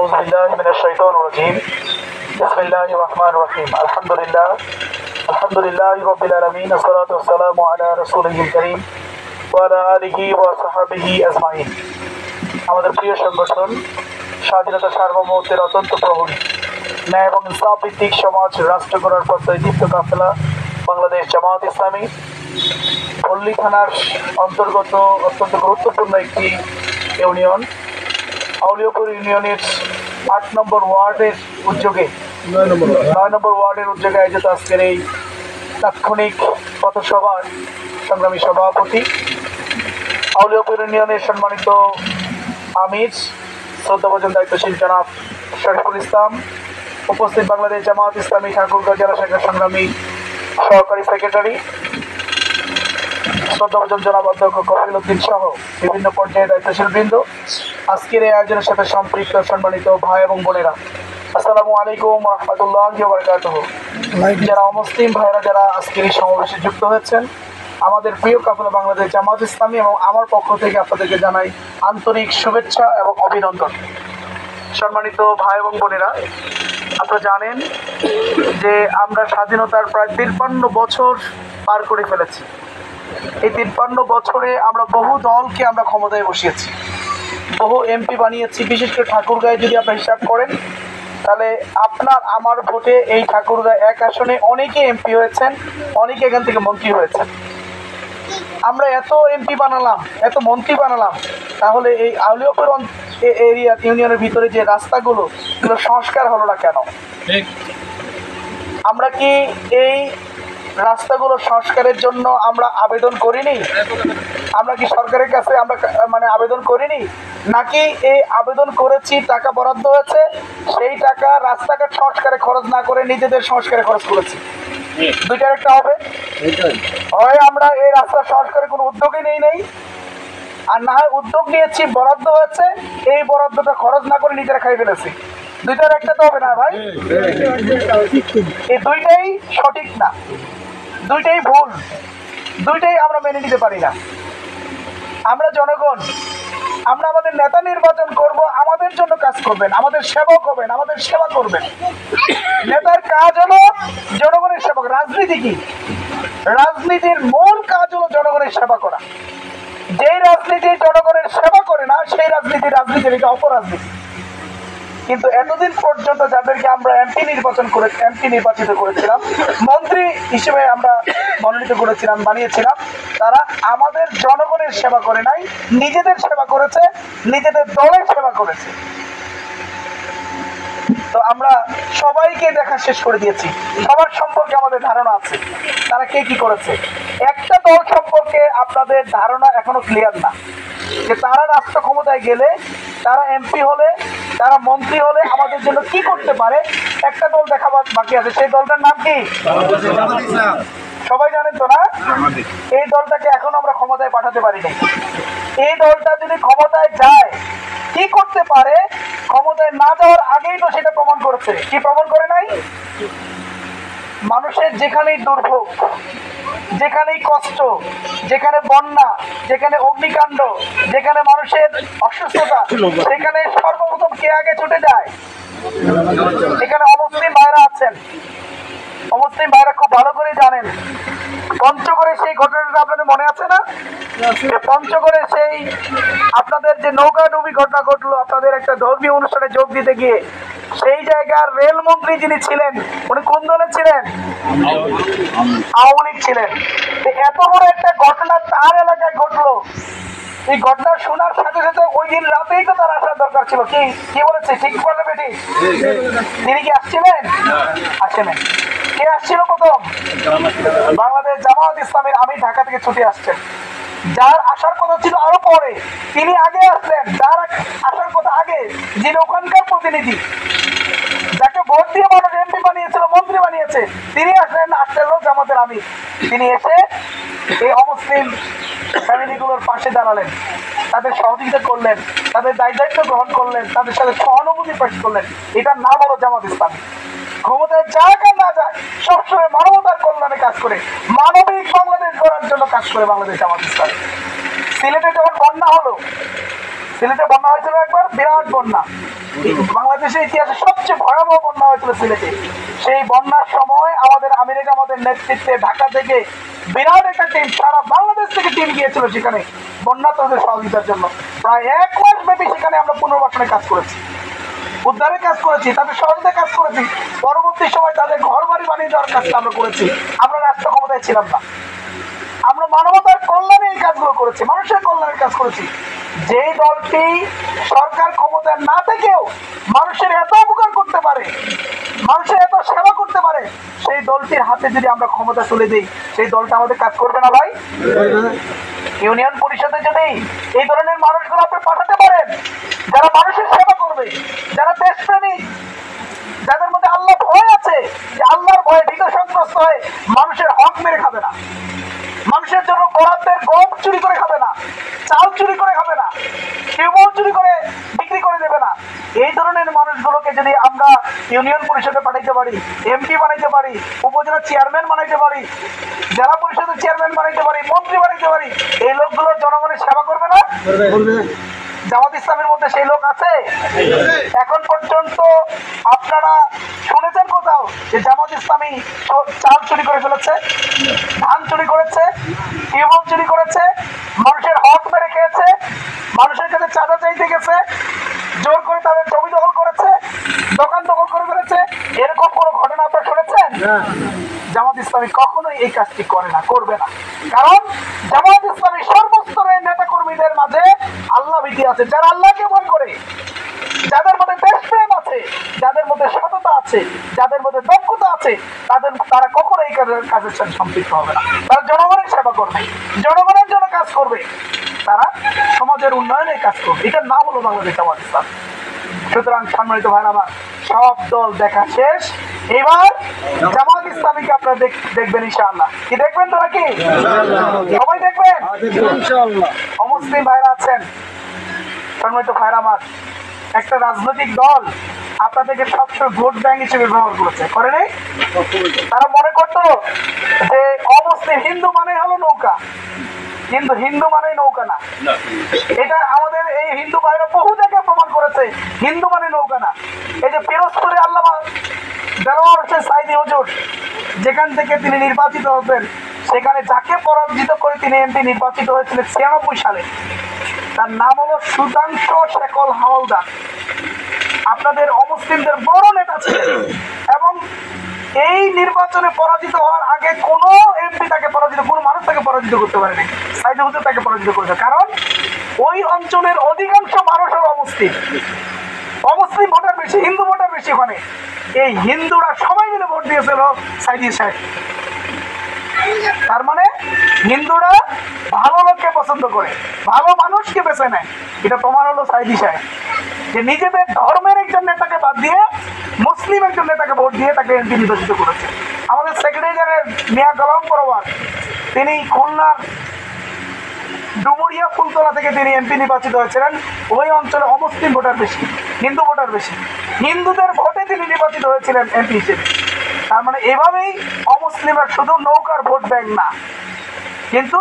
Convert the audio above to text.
أعوذ بالله من الشيطان الرجيم بسم الله الرحمن الرحيم الحمد لله رب العالمين والصلاة والسلام على رسوله الكريم وعلى آله وصحبه أجمعين। আমাদের প্রিয় সংগঠন স্বাধীনতা সার্বভৌমত্বের অত্যন্ত প্রহরী ন্যায় এবং ইসলাম ভিত্তিক সমাজ রাষ্ট্র গড়ার পথে দীপ্ত কাফেলা বাংলাদেশ জামায়াত ইসলামী পল্লী থানার অন্তর্গত অত্যন্ত গুরুত্বপূর্ণ একটি ইউনিয়ন আউলিয়াপুর ইউনিয়নের ৮ নম্বর ওয়ার্ডের উদ্যোগে ৯ নম্বর ওয়ার্ডের উদ্যোগে আয়োজিত আজকের এই তাৎক্ষণিক পথসভার সংগ্রামী সভাপতি আউলিয়াপুর ইউনিয়নের সম্মানিত আমির শ্রদ্ধাভাজন দায়িত্বশীল জনাব শরীফুল ইসলাম, উপস্থিত বাংলাদেশ জামায়াত ইসলামী ঠাকুরগাঁও জেলা শাখার সংগ্রামী সহকারী সেক্রেটারি শ্রদ্ধাভাজন জনাব অধ্যক্ষ কফিল উদ্দিন সহ বিভিন্ন পর্যায়ে দায়িত্বশীল বৃন্দ, আজকের এই আয়োজনের সাথে সম্পৃক্ত সম্মানিত ভাই এবং বোনেরা, আসসালামু আলাইকুম রহমতুল্লাহি ওয়া বারাকাতুহু। যারা অমুসলিম ভাইরা যারা আজকের এই সমাবেশে যুক্ত হয়েছেন, আমাদের প্রিয় কাফেলা বাংলাদেশ জামায়াত ইসলামী এবং আমার পক্ষ থেকে আপনাদেরকে জানাই আন্তরিক শুভেচ্ছা এবং অভিনন্দন। সম্মানিত ভাই এবং বোনেরা, আপনারা জানেন যে আমরা স্বাধীনতার প্রায় 53 বছর পার করে ফেলেছি। এই 53 বছরে আমরা বহু দলকে আমরা ক্ষমতায় বসিয়েছি, বহু এমপি বানিয়েছি। বিশেষ করে ঠাকুরগাঁয়ে যদি আপনারা হিসাব করেন তাহলে আপনার আমার ভোটে এই ঠাকুরগাঁ এক আসনে অনেকে এমপি হয়েছেন, অনেকে এখান থেকে মন্ত্রী হয়েছেন। আমরা এত এমপি বানালাম, এত মন্ত্রী বানালাম, তাহলে এই আউলিয়াপুর এরিয়া ইউনিয়নের ভিতরে যে রাস্তাগুলো এগুলো সংস্কার হলো না কেন? আমরা কি এই রাস্তাগুলো সংস্কারের জন্য আমরা আবেদন করিনি? আমরা কি সরকারের কাছে আমরা আবেদন করিনি? নাকি এই আবেদন করেছি, টাকা বরাদ্দ হয়েছে, সেই টাকা রাস্তাঘাট সংস্কারে খরচ না করে নিজেদের সংস্কারে খরচ করেছি? দুইটার একটা হবে। হয় আমরা এই রাস্তা সংস্কারে কোনো উদ্যোগই নেই, আর না হয় উদ্যোগ নিয়েছি, বরাদ্দ হয়েছে, এই বরাদ্দটা খরচ না করে নিজেরা খাই ফেলেছি। দুইটার একটা তো হবে না ভাই। এই দুইটাই সঠিক না, দুইটাই ভুল, দুইটাই আমরা মেনে নিতে পারি না। আমরা জনগণ, আমরা আমাদের নেতা নির্বাচন করব, আমাদের জন্য কাজ করবেন, আমাদের সেবক হবেন, আমাদের সেবা করবেন। নেতার কাজ হলো জনগণের সেবক। রাজনীতি কি? রাজনীতির মূল কাজ হলো জনগণের সেবা করা। যেই রাজনীতি জনগণের সেবা করে না সেই রাজনীতির এটা অপরাজনীতি। কিন্তু এতদিন পর্যন্ত যাদেরকে আমরা এমপি নির্বাচিত করেছিলাম, মন্ত্রী হিসেবে আমরা মনোনীত করেছিলাম, বানিয়েছিলাম, তারা আমাদের জনগণের সেবা করে নাই, নিজেদের সেবা করেছে, নিজেদের দলের সেবা করেছে। তো আমরা সবাইকে দেখা শেষ করে দিয়েছি, সবার সম্পর্কে আমাদের ধারণা আছে তারা কে কি করেছে। একটা দল সম্পর্কে আপনাদের ধারণা এখনো ক্লিয়ার না, যে তারা রাষ্ট্র ক্ষমতায় গেলে, তারা এমপি হলে, তারা মন্ত্রী হলে আমাদের জন্য কি করতে পারে। একটা দল দেখা বাকি আছে, সেই দলটার নাম কি? সবাই জানেন তো না? এই দলটাকে এখনো আমরা ক্ষমতায় পাঠাতে পারিনি। এই দলটা যদি ক্ষমতায় যায় কি করতে পারে, ক্ষমতায় না যাওয়ার আগেই তো সেটা প্রমাণ করেছে। কি প্রমাণ করে নাই? মানুষের যেখানেই দুর্ভোগ, যেখানেই কষ্ট, যেখানে বন্যা, যেখানে অগ্নিকাণ্ড, যেখানে মানুষের অসুস্থতা, সেখানে সর্বপ্রথম কে আগে ছুটে যায়? এখানে অমুসলিম ভাইরা আছেন, অমুসলিম ভাইরা খুব ভালো করে জানেন। পঞ্চগড়ে সেই ঘটনাটা আপনাদের মনে আছে না? পঞ্চগড়ে সেই আপনাদের যে নৌকাডুবি ঘটনা ঘটলো, আপনাদের একটা ধর্মীয় অনুষ্ঠানে যোগ দিতে গিয়ে সেই জায়গার রেলমন্ত্রী যিনি ছিলেন, উনি কোন দলে ছিলেন? আওয়ামী লীগ ছিলেন। এত বড় একটা ঘটনা তার এলাকায় ঘটলো, এই ঘটনা শোনার সাথে সাথে ওই দিন রাতেই তো তার আসার দরকার ছিল। কি বলেছে? ঠিক বলবে বেটি? তিনি কি আসছিলেন? আসেন। কে আসছিল প্রথম? বাংলাদেশ জামায়াত ইসলামের আমির ঢাকা থেকে ছুটে আসছেন। যার আসার কথা ছিল আরো পরে, তিনি আগে আসলেন। যার আসার কথা আগে, যিনি ওখানকার প্রতিনিধি, যাকে ভোট দিয়ে মানুষ এমপি বানিয়েছিল, মন্ত্রী বানিয়েছে, তিনি আসলেন জামাতের আমির। তিনি এসে এই অমুসলিম ফ্যামিলিগুলোর পাশে দাঁড়ালেন, তাদের সহযোগিতা করলেন, তাদের দায়িত্ব গ্রহণ করলেন, তাদের সাথে সহানুভূতি প্রকাশ করলেন। এটার নাম হলো জামাত ইসলাম। ক্ষমতায় যাক আর না যাক, সবসময় মানবতার কল্যাণে কাজ করে, মানবিক বাংলাদেশ গড়ার জন্য কাজ করে বাংলাদেশ জামাত ইসলাম। সিলেটে যখন বন্যা হলো, সিলেটে বন্যা হয়েছিল একবার, বিরাট বন্যা, বাংলাদেশের ইতিহাসে সবচেয়ে ভয়াবহ বন্যা হয়েছিল সিলেটে। সেই বন্যার সময় আমাদের আমির আমাদের নেতৃত্বে ঢাকা থেকে বিরাট একটা টিম, সারা বাংলাদেশ থেকে টিম গিয়েছিল সেখানে বন্যা তৈরির সহযোগিতার জন্য। প্রায় 1 মাস ব্যাপী সেখানে আমরা পুনর্বাসনের কাজ করেছি, উদ্ধারের কাজ করেছি, তাদের সহযোগিতার কাজ করেছি। পরবর্তী সময় তাদের ঘর বাড়ি বানিয়ে দেওয়ার কাজটা আমরা করেছি। আমরা রাষ্ট্র ক্ষমতায় ছিলাম না, আমরা মানবতার কল্যাণে এই কাজগুলো করেছি, মানুষের কল্যাণের কাজ করেছি। যেই দলটি সরকার ক্ষমতায় না থেকেও মানুষের এত উপকার করতে পারে, মানুষের এত সেবা করতে পারে, সেই দলটির হাতে যদি আমরা ক্ষমতা তুলে দিই, সেই দলটা আমাদের কাজ করবে না ভাই? ইউনিয়ন পরিষদে যদি এই ধরনের মানুষগুলো আপনি পাঠাতে পারেন, যারা মানুষের সেবা করবে, যারা দেশপ্রেমী, যাদের মধ্যে আল্লাহ ভয় আছে, যে আল্লাহর ভয়ে ভীত সন্ত্রস্ত হয়ে মানুষের হক মেরে খাবে না, মানুষের জন্য বরাদ্দের গম চুরি করে খাবে না, চাল চুরি করে খাবে না, টিউবওয়েল চুরি করে বিক্রি করে দেবে না, এই ধরনের মানুষগুলোকে যদি আমরা ইউনিয়ন পরিষদে পাঠাইতে পারি, এমপি বানাইতে পারি, উপজেলা চেয়ারম্যান বানাইতে পারি, জেলা পরিষদের চেয়ারম্যান বানাইতে পারি, মন্ত্রী বানাইতে পারি, এই লোকগুলো জনগণের সেবা করবে না? জামাত ইসলামের মধ্যে সেই লোক আছে? এখন পর্যন্ত আপনারা শুনেছেন কোথাও যে জামাত ইসলামী চাল চুরি করে ফেলেছে, ধান চুরি করেছে, টিউবওয়েল চুরি করেছে, মানুষের হক মেরে খেয়েছে, মানুষের কাছে চাঁদা চাইতে গেছে, জোর করে তাদের জমি দখল করেছে, দোকান দখল করে ফেলেছে? এরকম কোনো ঘটনা আপনারা শুনেছেন? জামাত ইসলামী কখনোই এই কাজটি করে না, করবে না। কারণ জামাত ইসলামী সর্বস্তরের নেতা কর্মীদের মাঝে আল্লাহ ভীতি আছে, যারা আল্লাহকে ভয় করে, যাদের মধ্যে দেশপ্রেম আছে, যাদের মধ্যে সততা আছে, যাদের মধ্যে দক্ষতা আছে, তারা কখনো এই কাজের সাথে সম্পৃক্ত হবে না। তারা জনগণের সেবা করবে, জনগণের জন্য কাজ করবে, তারা সমাজের উন্নয়নে কাজ করবে। এটার নাম হলো বাংলাদেশ জামাত ইসলাম। সুতরাং সম্মানিত ভাই আমার, সব দল দেখা শেষ, এবার জামাত ইসলামীকে আপনারা দেখবেন ইনশাআল্লাহ। কি দেখবেন তো নাকি? সবাই দেখবেন ইনশাআল্লাহ। অমুসলিম ভাইরা আছেন, সম্মানিত ভাইরা আমার, একটা রাজনৈতিক দল আপনাদেরকে সবসময় ভোট ব্যাংক হিসেবে ব্যবহার করেছে, করে নাই? তারা মনে করতো যে অমুসলিম, হিন্দু মানে হলো নৌকা, কিন্তু হিন্দু মানে নৌকা না। এটা আমাদের এই হিন্দু ভাইরা বহু জায়গায় প্রমাণ করেছে, হিন্দু মানে নৌকা না। এই যে পিরোজপুরে আল্লামা দেলোয়ার হোসেন সাইদি হুজুর, যেখান থেকে তিনি নির্বাচিত হতেন, সেখানে যাকে পরাজিত করে তিনি এমপি নির্বাচিত হয়েছিলেন 96 সালে, তার নাম হলো সুধাংশু শেখর হাওলাদার। আপনাদের অমুসলিমদের বড় নেতা ছিলেন, এবং এই নির্বাচনে পরাজিত হওয়ার আগে কোনো এমপি তাকে পরাজিত, কোনো মানুষ তাকে পরাজিত করতে পারেনি। সাইদি হুজুর তাকে পরাজিত করেছে, কারণ ওই অঞ্চলের অধিকাংশ মানুষ হলো অমুসলিম, অমুসলিম ভোটার বেশি, হিন্দু ভোটার বেশি ওখানে। এই হিন্দুরা সবাই মিলে ভোট দিয়েছিল সাইদি সাহেব। তার মানে হিন্দুরা ভালো লোককে পছন্দ করে, ভালো মানুষকে বেছে নেয়। এটা প্রমাণ হলো সাইদি সাহেব, যে নিজেদের ধর্মের একজন নেতাকে বাদ দিয়ে মুসলিম একজন নেতাকে ভোট দিয়ে তাকে এমপি নির্বাচিত করেছে। আমাদের সেক্রেটারি জেনারেল মিয়া গোলাম পরোয়ার, তিনি খুলনার ডুমুরিয়া ফুলতলা থেকে তিনি এমপি নির্বাচিত হয়েছিলেন। ওই অঞ্চলে অমুসলিম ভোটার বেশি, হিন্দু ভোটার বেশি, হিন্দুদের ভোটে তিনি নির্বাচিত হয়েছিলেন এমপি হিসেবে। তার মানে এভাবেই অমুসলিমরা শুধু নৌকার ভোট ব্যাংক না, কিন্তু